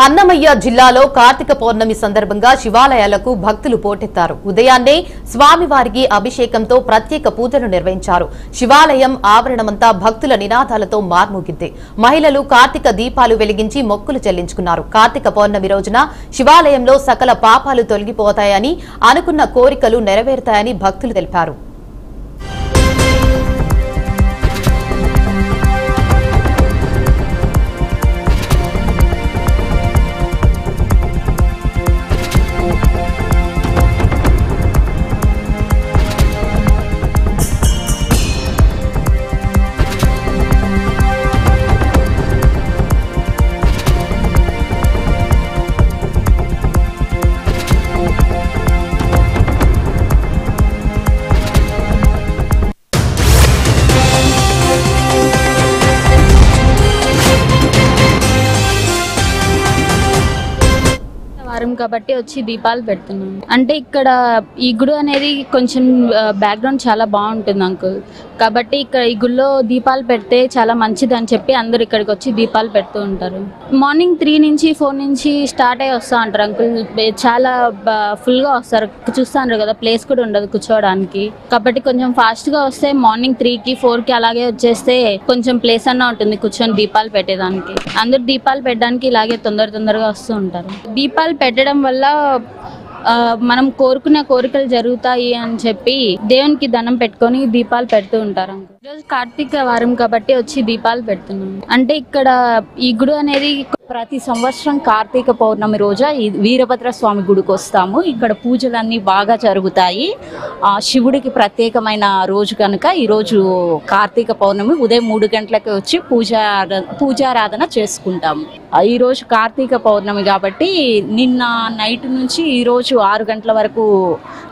అన్నమయ్య జిల్లాలో కార్తీక పౌర్ణమి సందర్భంగా శివాలయాలకు భక్తులు పోటెత్తారు. ఉదయాన్నే స్వామివారికి అభిషేకంతో ప్రత్యేక పూజలు నిర్వహించారు. శివాలయం ఆవరణమంతా భక్తుల నినాదాలతో మార్మోగింది. మహిళలు కార్తీక దీపాలు వెలిగించి మొక్కులు చెల్లించుకున్నారు. కార్తీక పౌర్ణమి రోజున శివాలయంలో సకల పాపాలు తొలగిపోతాయని, అనుకున్న కోరికలు నెరవేరుతాయని భక్తులు తెలిపారు. కాబట్టి వచ్చి దీపాలు పెడుతున్నాం. అంటే ఇక్కడ ఈ గుడి అనేది కొంచెం బ్యాక్గ్రౌండ్ చాలా బాగుంటుంది అంకుల్. కాబట్టి ఇక్కడ ఈ గుడిలో దీపాలు పెడితే చాలా మంచిది అని చెప్పి అందరు ఇక్కడికి వచ్చి దీపాలు పెడుతూ ఉంటారు. మార్నింగ్ 3 నుంచి 4 నుంచి స్టార్ట్ అయ్యి వస్తూ ఉంటారు అంకుల్. చాలా ఫుల్గా వస్తారు. చూస్తాను కదా, ప్లేస్ కూడా ఉండదు కూర్చోవడానికి. కాబట్టి కొంచెం ఫాస్ట్గా వస్తే మార్నింగ్ 3కి 4కి అలాగే వచ్చేస్తే కొంచెం ప్లేస్ అన్నా ఉంటుంది కూర్చొని దీపాలు పెట్టేదానికి. అందరు దీపాలు పెట్టడానికి ఇలాగే తొందరగా వస్తూ ఉంటారు. దీపాలు పెట్టడం వల్ల మనం కోరుకున్న కోరికలు జరుగుతాయి అని చెప్పి దేవునికి దండం పెట్టుకొని దీపాలు పెడుతూ ఉంటారు. ఈరోజు కార్తీక వారం కాబట్టి వచ్చి దీపాలు పెడుతున్నాం. అంటే ఇక్కడ ఈ గుడి అనేది ప్రతి సంవత్సరం కార్తీక పౌర్ణమి రోజు వీరభద్ర స్వామి గుడికి వస్తాము. ఇక్కడ పూజలన్నీ బాగా జరుగుతాయి. శివుడికి ప్రత్యేకమైన రోజు కనుక ఈరోజు కార్తీక పౌర్ణమి ఉదయం 3 గంటలకి వచ్చి పూజారాధన చేసుకుంటాము. ఈరోజు కార్తీక పౌర్ణమి కాబట్టి నిన్న నైట్ నుంచి ఈరోజు 6 గంటల వరకు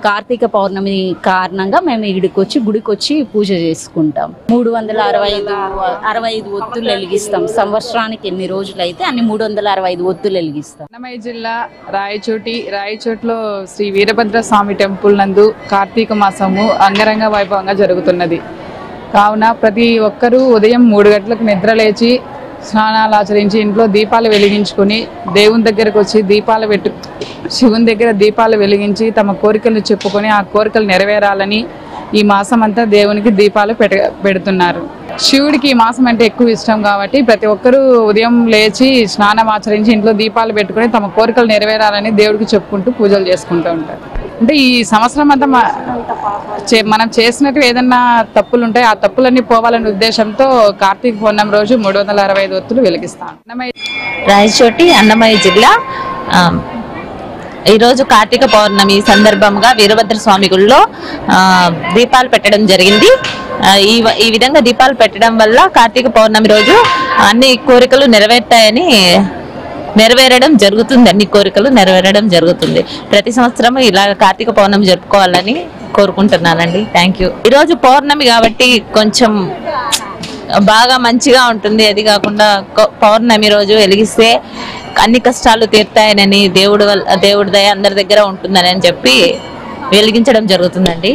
కార్తీక పౌర్ణమి కారణంగా మేము ఇక్కడికి వచ్చి గుడికి వచ్చి పూజ చేసుకుంటాం. 365 ఒత్తులు వెలిగిస్తాం. సంవత్సరానికి ఎన్ని రోజులు అయితే అన్ని 365 ఒత్తులు వెలిగిస్తాం. అన్నమయ్య జిల్లా రాయచోటిలో శ్రీ వీరభద్ర స్వామి టెంపుల్ నందు కార్తీక మాసము అంగరంగ వైభవంగా జరుగుతున్నది. కావున ప్రతి ఒక్కరూ ఉదయం 3 గంటలకు నిద్ర లేచి స్నానాలు ఆచరించి ఇంట్లో దీపాలు వెలిగించుకొని దేవుని దగ్గరకు వచ్చి శివుని దగ్గర దీపాలు వెలిగించి తమ కోరికలు చెప్పుకొని ఆ కోరికలు నెరవేరాలని ఈ మాసం అంతా దేవునికి దీపాలు పెడుతున్నారు. శివుడికి ఈ మాసం అంటే ఎక్కువ ఇష్టం కాబట్టి ప్రతి ఒక్కరూ ఉదయం లేచి స్నానం ఆచరించి ఇంట్లో దీపాలు పెట్టుకొని తమ కోరికలు నెరవేరాలని దేవుడికి చెప్పుకుంటూ పూజలు చేసుకుంటూ ఉంటారు. అంటే ఈ సంవత్సరం అంతా మనం చేసినట్టు ఏదన్నా తప్పులు ఉంటాయి, ఆ తప్పులన్నీ పోవాలనే ఉద్దేశంతో కార్తీక పౌర్ణమి రోజు 365 ఒత్తులు వెలిగిస్తాం. రాయచోటి అన్నమయ్య జిల్లా ఈరోజు కార్తీక పౌర్ణమి సందర్భంగా వీరభద్ర స్వామి గుడిలో దీపాలు పెట్టడం జరిగింది. ఈ విధంగా దీపాలు పెట్టడం వల్ల కార్తీక పౌర్ణమి రోజు అన్ని కోరికలు నెరవేరడం జరుగుతుంది. అన్ని కోరికలు నెరవేరడం జరుగుతుంది. ప్రతి సంవత్సరం ఇలా కార్తీక పౌర్ణమి జరుపుకోవాలని కోరుకుంటున్నానండి. Thank you. ఈరోజు పౌర్ణమి కాబట్టి కొంచెం బాగా మంచిగా ఉంటుంది. అది కాకుండా పౌర్ణమి రోజు వెలిగిస్తే అన్ని కష్టాలు తీరుతాయనని దేవుడి దయ అందరి దగ్గర ఉంటుందని చెప్పి వెలిగించడం జరుగుతుందండి.